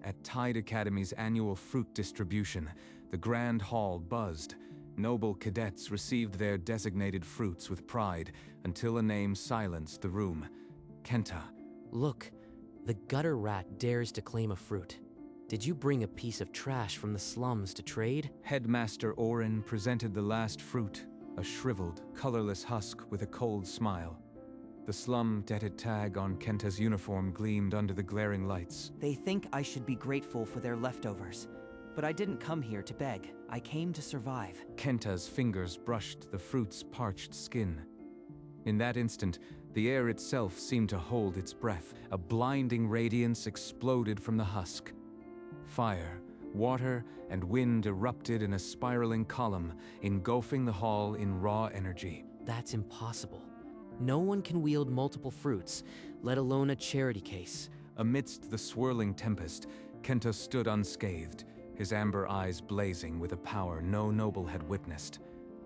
At Tide Academy's annual fruit distribution, the grand hall buzzed. Noble cadets received their designated fruits with pride until a name silenced the room. Kenta. Look, the gutter rat dares to claim a fruit. Did you bring a piece of trash from the slums to trade? Headmaster Orin presented the last fruit, a shriveled, colorless husk with a cold smile. The slum-debted tag on Kenta's uniform gleamed under the glaring lights. They think I should be grateful for their leftovers. But I didn't come here to beg. I came to survive. Kenta's fingers brushed the fruit's parched skin. In that instant, the air itself seemed to hold its breath. A blinding radiance exploded from the husk. Fire, water, and wind erupted in a spiraling column, engulfing the hall in raw energy. That's impossible. No one can wield multiple fruits, let alone a charity case. Amidst the swirling tempest, Kenta stood unscathed, his amber eyes blazing with a power no noble had witnessed.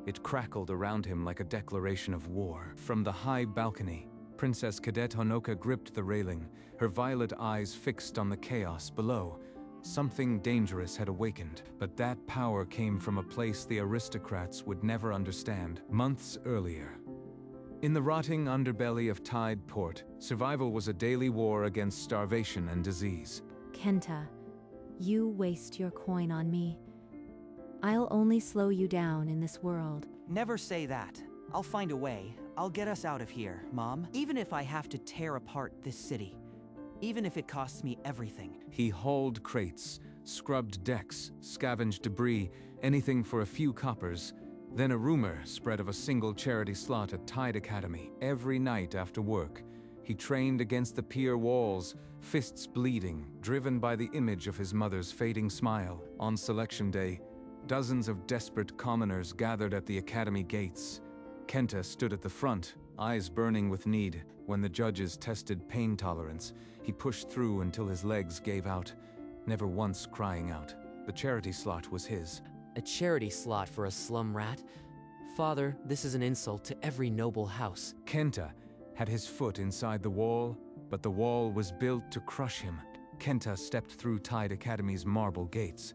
It crackled around him like a declaration of war. From the high balcony, Princess Cadet Honoka gripped the railing, her violet eyes fixed on the chaos below. Something dangerous had awakened, but that power came from a place the aristocrats would never understand. Months earlier, in the rotting underbelly of Tide Port, survival was a daily war against starvation and disease. Kenta, you waste your coin on me. I'll only slow you down in this world. Never say that. I'll find a way. I'll get us out of here, Mom. Even if I have to tear apart this city. Even if it costs me everything. He hauled crates, scrubbed decks, scavenged debris, anything for a few coppers. Then a rumor spread of a single charity slot at Tide Academy. Every night after work, he trained against the pier walls, fists bleeding, driven by the image of his mother's fading smile. On selection day, dozens of desperate commoners gathered at the academy gates. Kenta stood at the front, eyes burning with need. When the judges tested pain tolerance, he pushed through until his legs gave out, never once crying out. The charity slot was his. A charity slot for a slum rat? Father, this is an insult to every noble house. Kenta had his foot inside the wall, but the wall was built to crush him. Kenta stepped through Tide Academy's marble gates,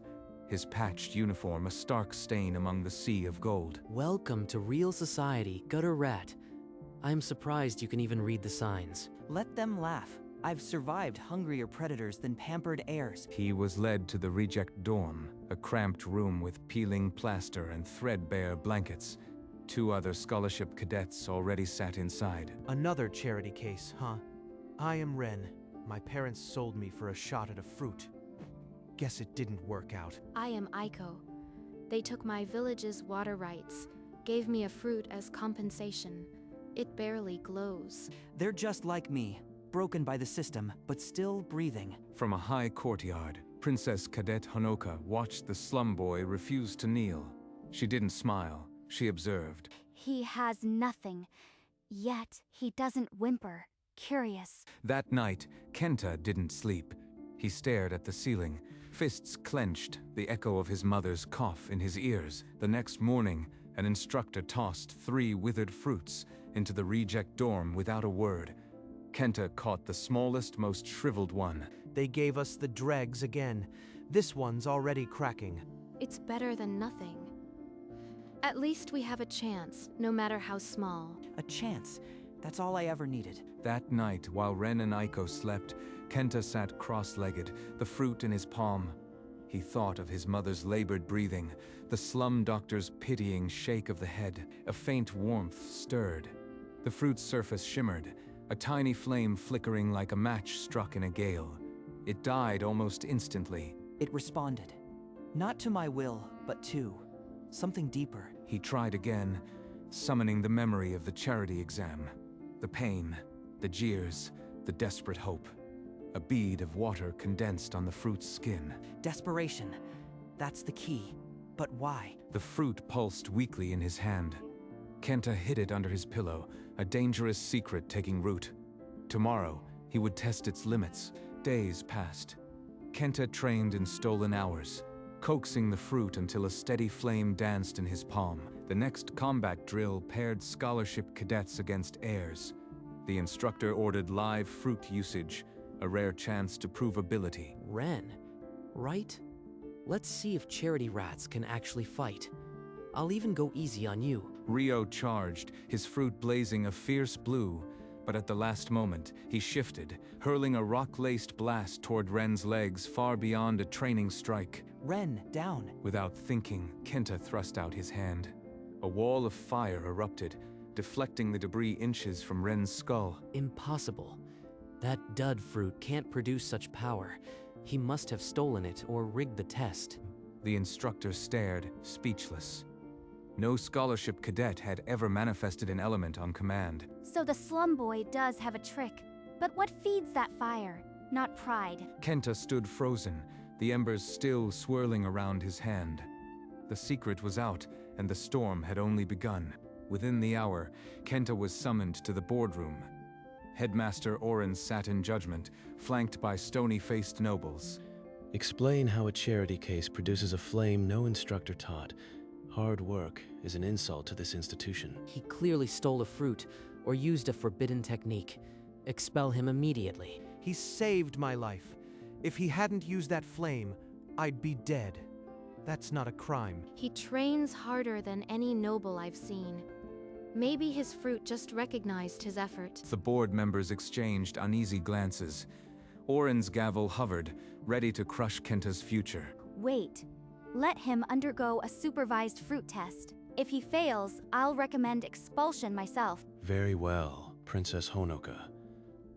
his patched uniform a stark stain among the sea of gold. Welcome to real society, gutter rat. I'm surprised you can even read the signs. Let them laugh. I've survived hungrier predators than pampered heirs. He was led to the reject dorm, a cramped room with peeling plaster and threadbare blankets. 2 other scholarship cadets already sat inside. Another charity case, huh? I am Ren. My parents sold me for a shot at a fruit. Guess it didn't work out. I am Aiko. They took my village's water rights, gave me a fruit as compensation. It barely glows. They're just like me. Broken by the system, but still breathing. From a high courtyard, Princess Cadet Honoka watched the slum boy refuse to kneel. She didn't smile, she observed. He has nothing, yet he doesn't whimper. Curious. That night, Kenta didn't sleep. He stared at the ceiling, fists clenched, the echo of his mother's cough in his ears. The next morning, an instructor tossed 3 withered fruits into the reject dorm without a word. Kenta caught the smallest, most shriveled one. They gave us the dregs again. This one's already cracking. It's better than nothing. At least we have a chance, no matter how small. A chance. That's all I ever needed. That night, while Ren and Aiko slept, Kenta sat cross-legged, the fruit in his palm. He thought of his mother's labored breathing, the slum doctor's pitying shake of the head. A faint warmth stirred. The fruit's surface shimmered, a tiny flame flickering like a match struck in a gale. It died almost instantly. It responded. Not to my will, but to something deeper. He tried again, summoning the memory of the charity exam. The pain, the jeers, the desperate hope. A bead of water condensed on the fruit's skin. Desperation. That's the key. But why? The fruit pulsed weakly in his hand. Kenta hid it under his pillow, a dangerous secret taking root. Tomorrow, he would test its limits. Days passed. Kenta trained in stolen hours, coaxing the fruit until a steady flame danced in his palm. The next combat drill paired scholarship cadets against heirs. The instructor ordered live fruit usage, a rare chance to prove ability. Ren, right? Let's see if charity rats can actually fight. I'll even go easy on you. Rio charged, his fruit blazing a fierce blue, but at the last moment, he shifted, hurling a rock-laced blast toward Ren's legs far beyond a training strike. Ren, down. Without thinking, Kenta thrust out his hand. A wall of fire erupted, deflecting the debris inches from Ren's skull. Impossible. That dud fruit can't produce such power. He must have stolen it or rigged the test. The instructor stared, speechless. No scholarship cadet had ever manifested an element on command. So the slum boy does have a trick. But what feeds that fire? Not pride. Kenta stood frozen, the embers still swirling around his hand. The secret was out, and the storm had only begun. Within the hour, Kenta was summoned to the boardroom. Headmaster Oren sat in judgment, flanked by stony-faced nobles. Explain how a charity case produces a flame no instructor taught. Hard work is an insult to this institution. He clearly stole a fruit or used a forbidden technique. Expel him immediately. He saved my life. If he hadn't used that flame, I'd be dead. That's not a crime. He trains harder than any noble I've seen. Maybe his fruit just recognized his effort. The board members exchanged uneasy glances. Oren's gavel hovered, ready to crush Kenta's future. Wait. Let him undergo a supervised fruit test. If he fails, I'll recommend expulsion myself. Very well, Princess Honoka.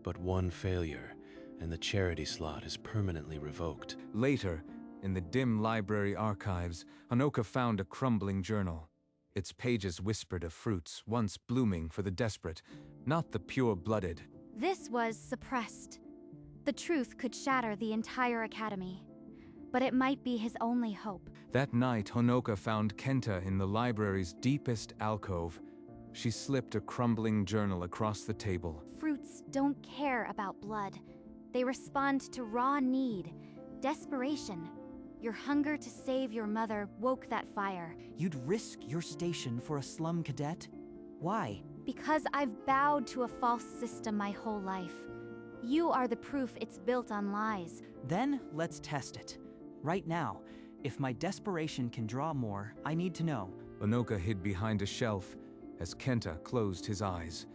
But one failure, and the charity slot is permanently revoked. Later, in the dim library archives, Honoka found a crumbling journal. Its pages whispered of fruits once blooming for the desperate, not the pure-blooded. This was suppressed. The truth could shatter the entire academy. But it might be his only hope. That night, Honoka found Kenta in the library's deepest alcove. She slipped a crumbling journal across the table. Fruits don't care about blood. They respond to raw need, desperation. Your hunger to save your mother woke that fire. You'd risk your station for a slum cadet? Why? Because I've bowed to a false system my whole life. You are the proof it's built on lies. Then let's test it. Right now, if my desperation can draw more, I need to know. Honoka hid behind a shelf as Kenta closed his eyes.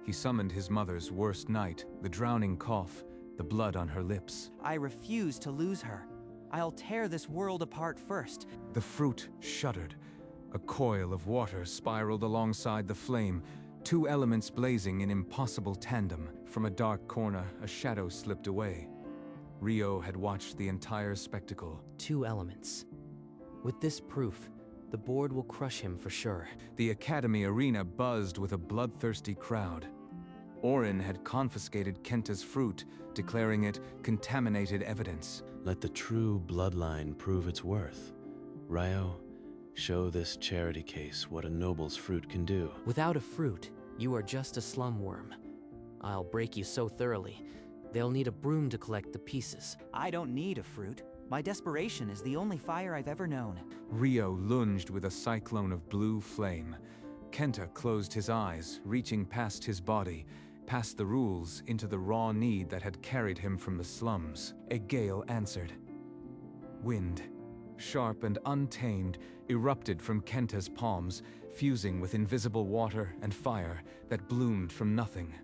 He summoned his mother's worst night, the drowning cough, the blood on her lips. I refuse to lose her. I'll tear this world apart first. The fruit shuddered. A coil of water spiraled alongside the flame, two elements blazing in impossible tandem. From a dark corner, a shadow slipped away. Rio had watched the entire spectacle. 2 elements. With this proof, the board will crush him for sure. The academy arena buzzed with a bloodthirsty crowd. Oren had confiscated Kenta's fruit, declaring it contaminated evidence. Let the true bloodline prove its worth. Ryo, show this charity case what a noble's fruit can do. Without a fruit, you are just a slum worm. I'll break you so thoroughly, they'll need a broom to collect the pieces. I don't need a fruit. My desperation is the only fire I've ever known. Rio lunged with a cyclone of blue flame. Kenta closed his eyes, reaching past his body, past the rules into the raw need that had carried him from the slums. A gale answered. Wind, sharp and untamed, erupted from Kenta's palms, fusing with invisible water and fire that bloomed from nothing.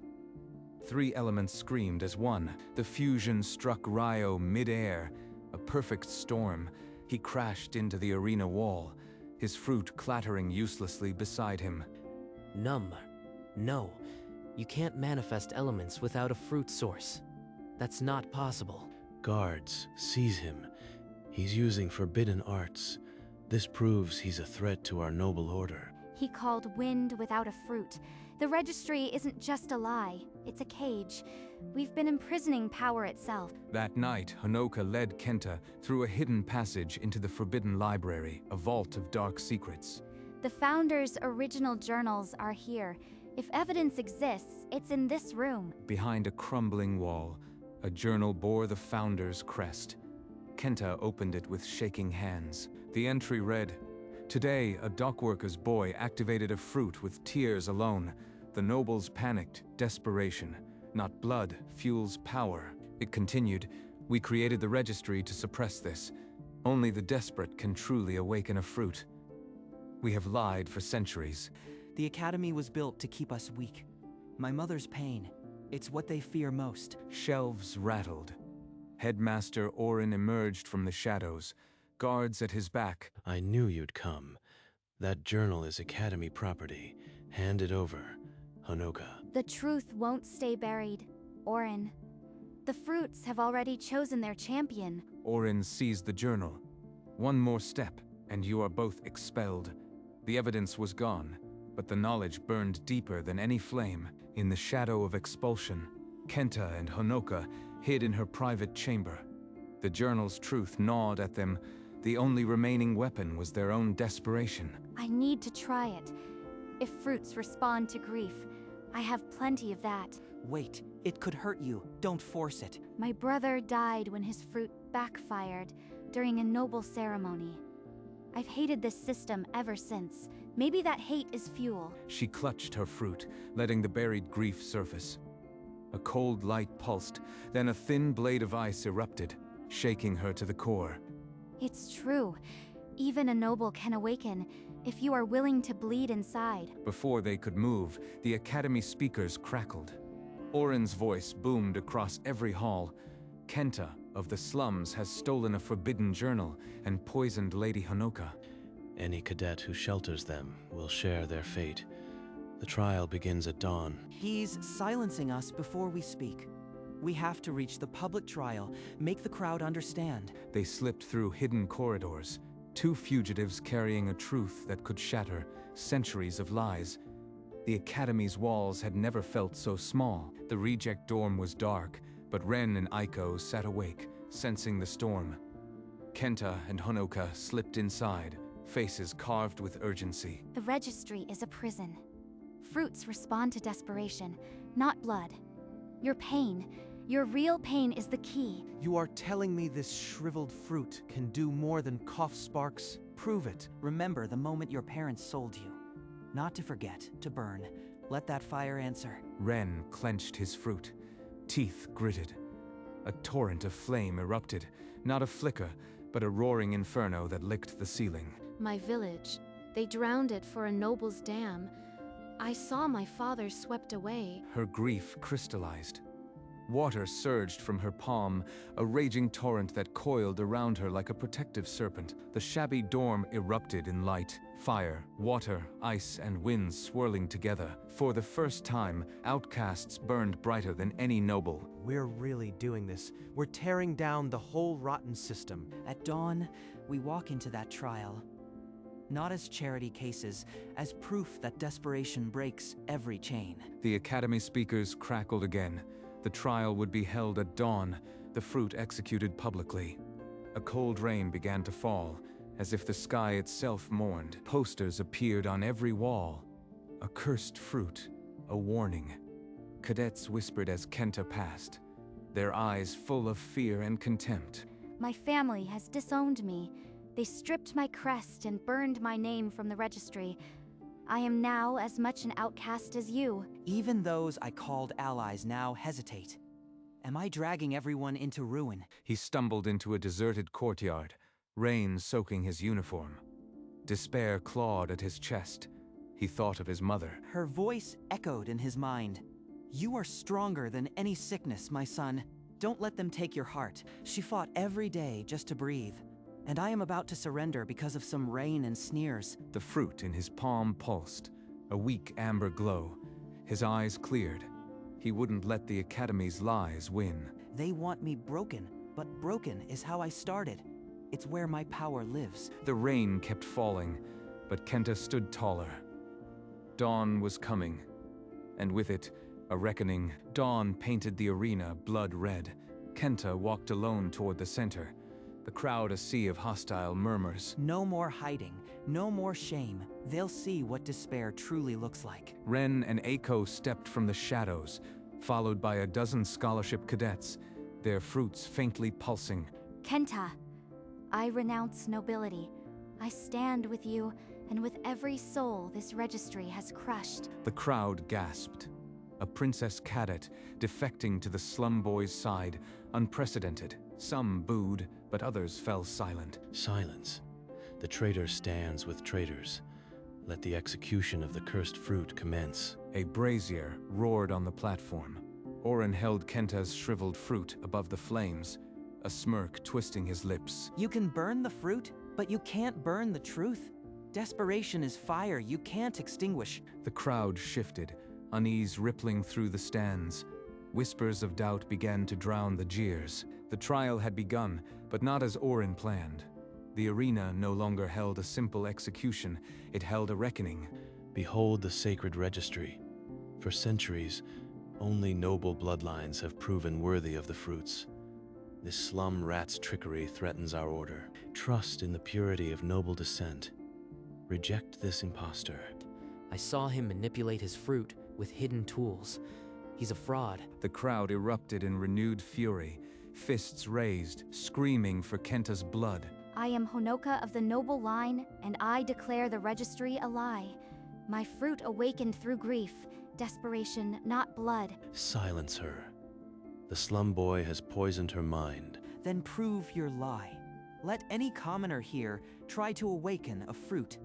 3 elements screamed as one. The fusion struck Ryo mid-air, a perfect storm. He crashed into the arena wall, his fruit clattering uselessly beside him. Numb. No. You can't manifest elements without a fruit source. That's not possible. Guards, seize him. He's using forbidden arts. This proves he's a threat to our noble order. He called wind without a fruit. The registry isn't just a lie, it's a cage. We've been imprisoning power itself. That night, Honoka led Kenta through a hidden passage into the Forbidden Library, a vault of dark secrets. The Founder's original journals are here. If evidence exists, it's in this room. Behind a crumbling wall, a journal bore the Founder's crest. Kenta opened it with shaking hands. The entry read, "Today, a dockworker's boy activated a fruit with tears alone. The nobles panicked. Desperation, not blood, fuels power." It continued, We created the registry to suppress this. Only the desperate can truly awaken a fruit. We have lied for centuries. The Academy was built to keep us weak. My mother's pain, it's what they fear most. Shelves rattled. Headmaster Orin emerged from the shadows, guards at his back. I knew you'd come. That journal is Academy property. Hand it over, Honoka. The truth won't stay buried, Orin. The fruits have already chosen their champion. Orin seized the journal. One more step, and you are both expelled. The evidence was gone, but the knowledge burned deeper than any flame. In the shadow of expulsion, Kenta and Honoka hid in her private chamber. The journal's truth gnawed at them. The only remaining weapon was their own desperation. I need to try it. If fruits respond to grief, I have plenty of that. Wait, it could hurt you. Don't force it. My brother died when his fruit backfired during a noble ceremony. I've hated this system ever since. Maybe that hate is fuel. She clutched her fruit, letting the buried grief surface. A cold light pulsed, then a thin blade of ice erupted, shaking her to the core. It's true. Even a noble can awaken if you are willing to bleed inside. Before they could move, the Academy speakers crackled. Orin's voice boomed across every hall. Kenta of the slums has stolen a forbidden journal and poisoned Lady Honoka. Any cadet who shelters them will share their fate. The trial begins at dawn. He's silencing us before we speak. We have to reach the public trial, make the crowd understand. They slipped through hidden corridors, two fugitives carrying a truth that could shatter centuries of lies. The Academy's walls had never felt so small. The reject dorm was dark, but Ren and Aiko sat awake, sensing the storm. Kenta and Honoka slipped inside, faces carved with urgency. The registry is a prison. Fruits respond to desperation, not blood. Your pain, your real pain is the key. You are telling me this shriveled fruit can do more than cough sparks? Prove it. Remember the moment your parents sold you. Not to forget, to burn. Let that fire answer. Ren clenched his fruit, teeth gritted. A torrent of flame erupted, not a flicker, but a roaring inferno that licked the ceiling. My village, they drowned it for a noble's dam. I saw my father swept away. Her grief crystallized. Water surged from her palm, a raging torrent that coiled around her like a protective serpent. The shabby dorm erupted in light. Fire, water, ice, and winds swirling together. For the first time, outcasts burned brighter than any noble. We're really doing this. We're tearing down the whole rotten system. At dawn, we walk into that trial. Not as charity cases, as proof that desperation breaks every chain. The Academy speakers crackled again. The trial would be held at dawn, the fruit executed publicly. A cold rain began to fall, as if the sky itself mourned. Posters appeared on every wall. A cursed fruit, a warning. Cadets whispered as Kenta passed, their eyes full of fear and contempt. My family has disowned me. They stripped my crest and burned my name from the registry. I am now as much an outcast as you. Even those I called allies now hesitate. Am I dragging everyone into ruin? He stumbled into a deserted courtyard, rain soaking his uniform. Despair clawed at his chest. He thought of his mother. Her voice echoed in his mind. You are stronger than any sickness, my son. Don't let them take your heart. She fought every day just to breathe. And I am about to surrender because of some rain and sneers. The fruit in his palm pulsed, a weak amber glow. His eyes cleared. He wouldn't let the Academy's lies win. They want me broken, but broken is how I started. It's where my power lives. The rain kept falling, but Kenta stood taller. Dawn was coming, and with it, a reckoning. Dawn painted the arena blood red. Kenta walked alone toward the center. The crowd a sea of hostile murmurs. No more hiding, no more shame. They'll see what despair truly looks like. Ren and Aiko stepped from the shadows, followed by a dozen scholarship cadets, their fruits faintly pulsing. Kenta, I renounce nobility. I stand with you, and with every soul this registry has crushed. The crowd gasped. A princess cadet defecting to the slum boys' side, unprecedented. Some booed, but others fell silent. Silence. The traitor stands with traitors. Let the execution of the cursed fruit commence. A brazier roared on the platform. Orin held Kenta's shriveled fruit above the flames, a smirk twisting his lips. You can burn the fruit, but you can't burn the truth. Desperation is fire you can't extinguish. The crowd shifted, unease rippling through the stands. Whispers of doubt began to drown the jeers. The trial had begun, but not as Orin planned. The arena no longer held a simple execution, it held a reckoning. Behold the sacred registry. For centuries, only noble bloodlines have proven worthy of the fruits. This slum rat's trickery threatens our order. Trust in the purity of noble descent. Reject this impostor. I saw him manipulate his fruit with hidden tools. He's a fraud. The crowd erupted in renewed fury, fists raised, screaming for Kenta's blood. I am Honoka of the noble line, and I declare the registry a lie. My fruit awakened through grief, desperation, not blood. Silence her. The slum boy has poisoned her mind. Then prove your lie. Let any commoner here try to awaken a fruit.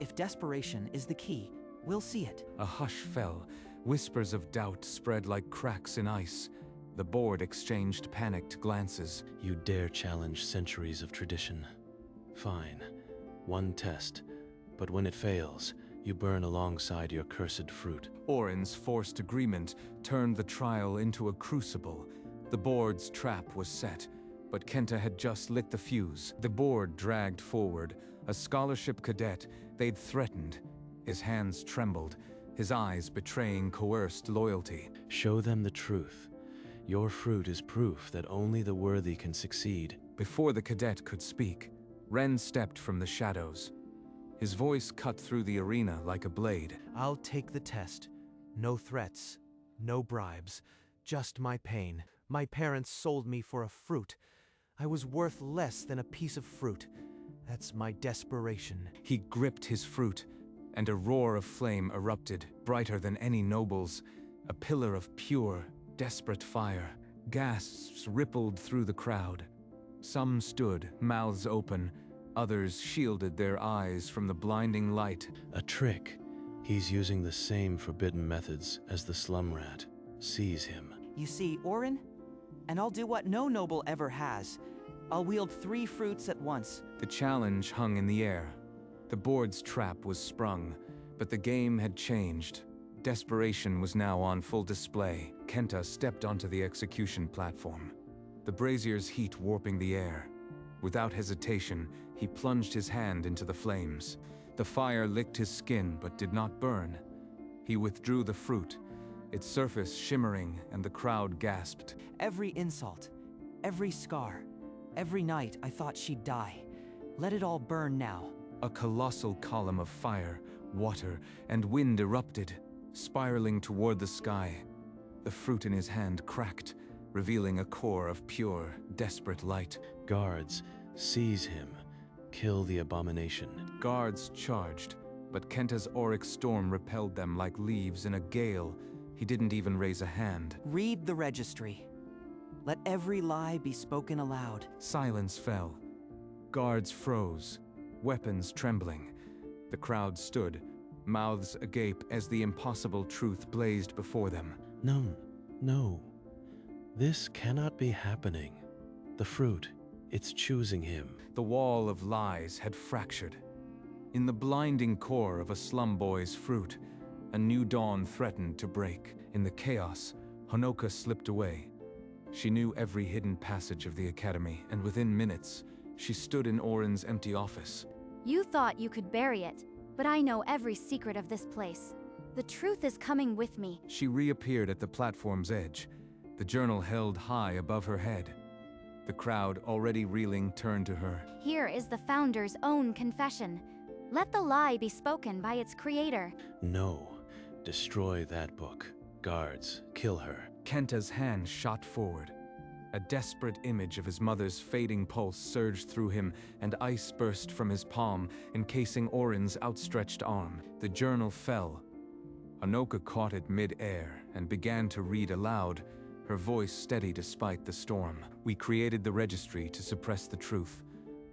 If desperation is the key, we'll see it. A hush fell. Whispers of doubt spread like cracks in ice. The board exchanged panicked glances. You dare challenge centuries of tradition. Fine. One test. But when it fails, you burn alongside your cursed fruit. Orin's forced agreement turned the trial into a crucible. The board's trap was set, but Kenta had just lit the fuse. The board dragged forward. A scholarship cadet they'd threatened. His hands trembled, his eyes betraying coerced loyalty. Show them the truth. Your fruit is proof that only the worthy can succeed. Before the cadet could speak, Ren stepped from the shadows. His voice cut through the arena like a blade. I'll take the test. No threats, no bribes, just my pain. My parents sold me for a fruit. I was worth less than a piece of fruit. That's my desperation. He gripped his fruit, and a roar of flame erupted, brighter than any noble's, a pillar of pure, desperate fire. Gasps rippled through the crowd. Some stood, mouths open. Others shielded their eyes from the blinding light. A trick. He's using the same forbidden methods as the slum rat. Seize him. You see, Orin? And I'll do what no noble ever has. I'll wield 3 fruits at once. The challenge hung in the air. The board's trap was sprung, but the game had changed. Desperation was now on full display. Kenta stepped onto the execution platform, the brazier's heat warping the air. Without hesitation, he plunged his hand into the flames. The fire licked his skin but did not burn. He withdrew the fruit, its surface shimmering, and the crowd gasped. Every insult, every scar, every night I thought she'd die. Let it all burn now. A colossal column of fire, water, and wind erupted, spiraling toward the sky. The fruit in his hand cracked, revealing a core of pure, desperate light. Guards, seize him. Kill the abomination. Guards charged, but Kenta's auric storm repelled them like leaves in a gale. He didn't even raise a hand. Read the registry. Let every lie be spoken aloud. Silence fell. Guards froze, weapons trembling. The crowd stood, mouths agape as the impossible truth blazed before them. No. This cannot be happening. The fruit, it's choosing him. The wall of lies had fractured. In the blinding core of a slum boy's fruit, a new dawn threatened to break. In the chaos, Honoka slipped away. She knew every hidden passage of the academy, and within minutes, she stood in Orin's empty office. You thought you could bury it, but I know every secret of this place. The truth is coming with me. She reappeared at the platform's edge, the journal held high above her head. The crowd, already reeling, turned to her. Here is the founder's own confession. Let the lie be spoken by its creator. No. Destroy that book. Guards, kill her. Kenta's hand shot forward. A desperate image of his mother's fading pulse surged through him, and ice burst from his palm, encasing Orin's outstretched arm. The journal fell. Honoka caught it mid-air and began to read aloud, her voice steady despite the storm. We created the registry to suppress the truth.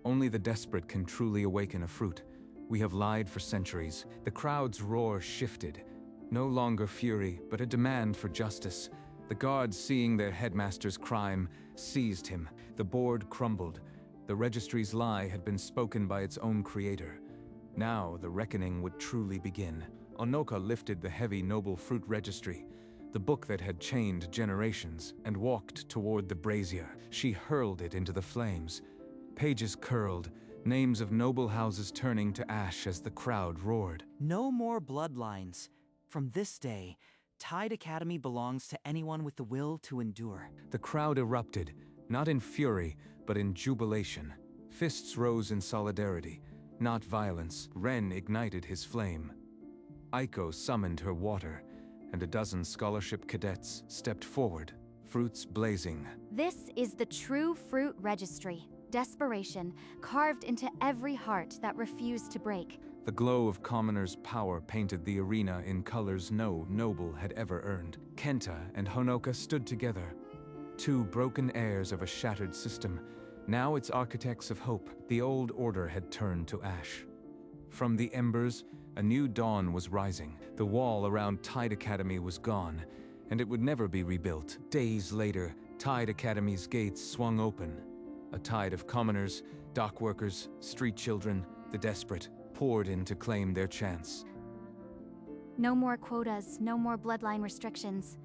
Only the desperate can truly awaken a fruit. We have lied for centuries. The crowd's roar shifted. No longer fury, but a demand for justice. The guards, seeing their headmaster's crime, seized him. The board crumbled. The registry's lie had been spoken by its own creator. Now the reckoning would truly begin. Onoka lifted the heavy noble fruit registry, the book that had chained generations, and walked toward the brazier. She hurled it into the flames. Pages curled, names of noble houses turning to ash as the crowd roared. No more bloodlines. From this day, Tide Academy belongs to anyone with the will to endure. The crowd erupted, not in fury, but in jubilation. Fists rose in solidarity, not violence. Ren ignited his flame. Aiko summoned her water, and a dozen scholarship cadets stepped forward, fruits blazing. This is the true fruit registry. Desperation carved into every heart that refused to break. The glow of commoners' power painted the arena in colors no noble had ever earned. Kenta and Honoka stood together, two broken heirs of a shattered system. Now its architects of hope. The old order had turned to ash. From the embers, a new dawn was rising. The wall around Tide Academy was gone, and it would never be rebuilt. Days later, Tide Academy's gates swung open. A tide of commoners, dock workers, street children, the desperate, poured in to claim their chance. No more quotas, no more bloodline restrictions.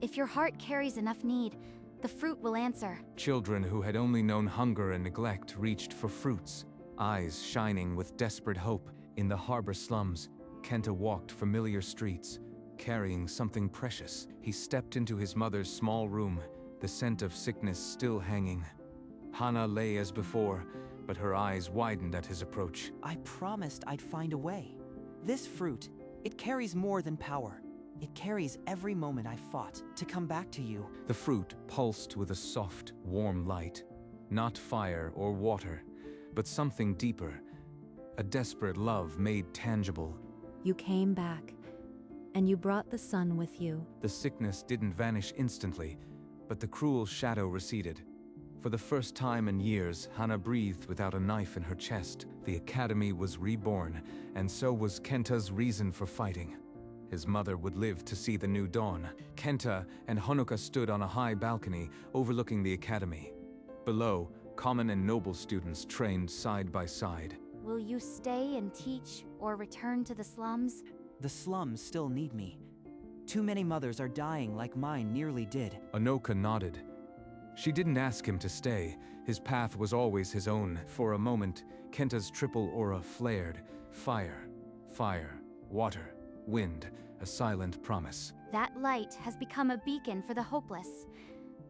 If your heart carries enough need, the fruit will answer. Children who had only known hunger and neglect reached for fruits, eyes shining with desperate hope. In the harbor slums, Kenta walked familiar streets, carrying something precious. He stepped into his mother's small room, the scent of sickness still hanging. Hana lay as before, but her eyes widened at his approach. I promised I'd find a way. This fruit, it carries more than power. It carries every moment I fought to come back to you. The fruit pulsed with a soft, warm light. Not fire or water, but something deeper. A desperate love made tangible. You came back, and you brought the sun with you. The sickness didn't vanish instantly, but the cruel shadow receded. For the first time in years, Hana breathed without a knife in her chest. The academy was reborn, and so was Kenta's reason for fighting. His mother would live to see the new dawn. Kenta and Honoka stood on a high balcony overlooking the academy. Below, common and noble students trained side by side. Will you stay and teach or return to the slums? The slums still need me. Too many mothers are dying like mine nearly did. Onoka nodded. She didn't ask him to stay. His path was always his own. For a moment, Kenta's triple aura flared. Fire, fire, water, wind, a silent promise. That light has become a beacon for the hopeless.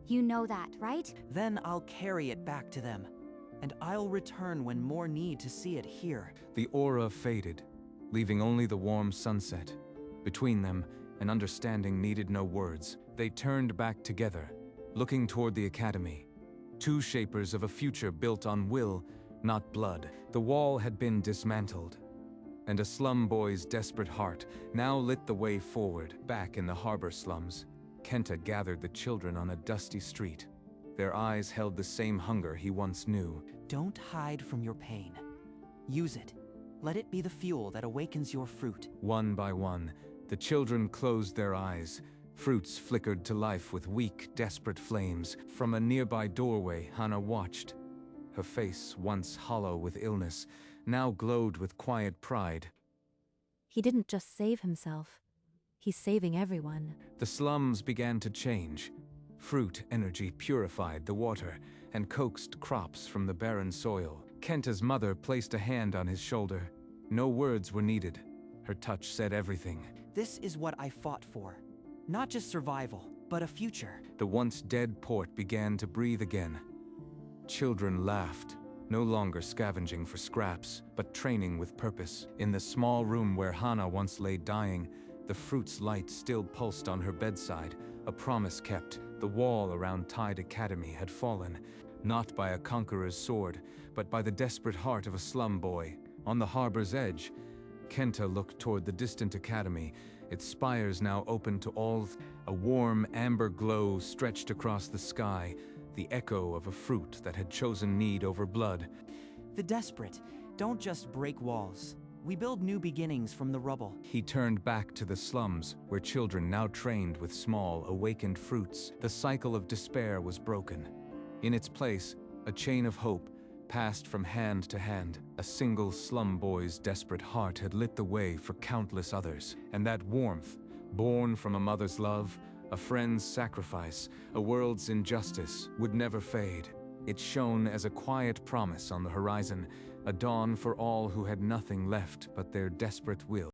You know that, right? Then I'll carry it back to them. And I'll return when more need to see it here. The aura faded, leaving only the warm sunset. Between them, an understanding needed no words. They turned back together, looking toward the academy. Two shapers of a future built on will, not blood. The wall had been dismantled, and a slum boy's desperate heart now lit the way forward. Back in the harbor slums, Kenta gathered the children on a dusty street. Their eyes held the same hunger he once knew. Don't hide from your pain. Use it. Let it be the fuel that awakens your fruit. One by one, the children closed their eyes. Fruits flickered to life with weak, desperate flames. From a nearby doorway, Hana watched. Her face, once hollow with illness, now glowed with quiet pride. He didn't just save himself. He's saving everyone. The slums began to change. Fruit energy purified the water and coaxed crops from the barren soil. Kenta's mother placed a hand on his shoulder. No words were needed. Her touch said everything. This is what I fought for. Not just survival, but a future. The once dead port began to breathe again. Children laughed, no longer scavenging for scraps, but training with purpose. In the small room where Hana once lay dying, the fruit's light still pulsed on her bedside, a promise kept. The wall around Tide Academy had fallen, not by a conqueror's sword, but by the desperate heart of a slum boy. On the harbor's edge, Kenta looked toward the distant academy, its spires now open to all. A warm amber glow stretched across the sky, the echo of a fruit that had chosen need over blood. The desperate don't just break walls. We build new beginnings from the rubble. He turned back to the slums, where children now trained with small, awakened fruits. The cycle of despair was broken. In its place, a chain of hope passed from hand to hand. A single slum boy's desperate heart had lit the way for countless others. And that warmth, born from a mother's love, a friend's sacrifice, a world's injustice, would never fade. It shone as a quiet promise on the horizon, a dawn for all who had nothing left but their desperate will.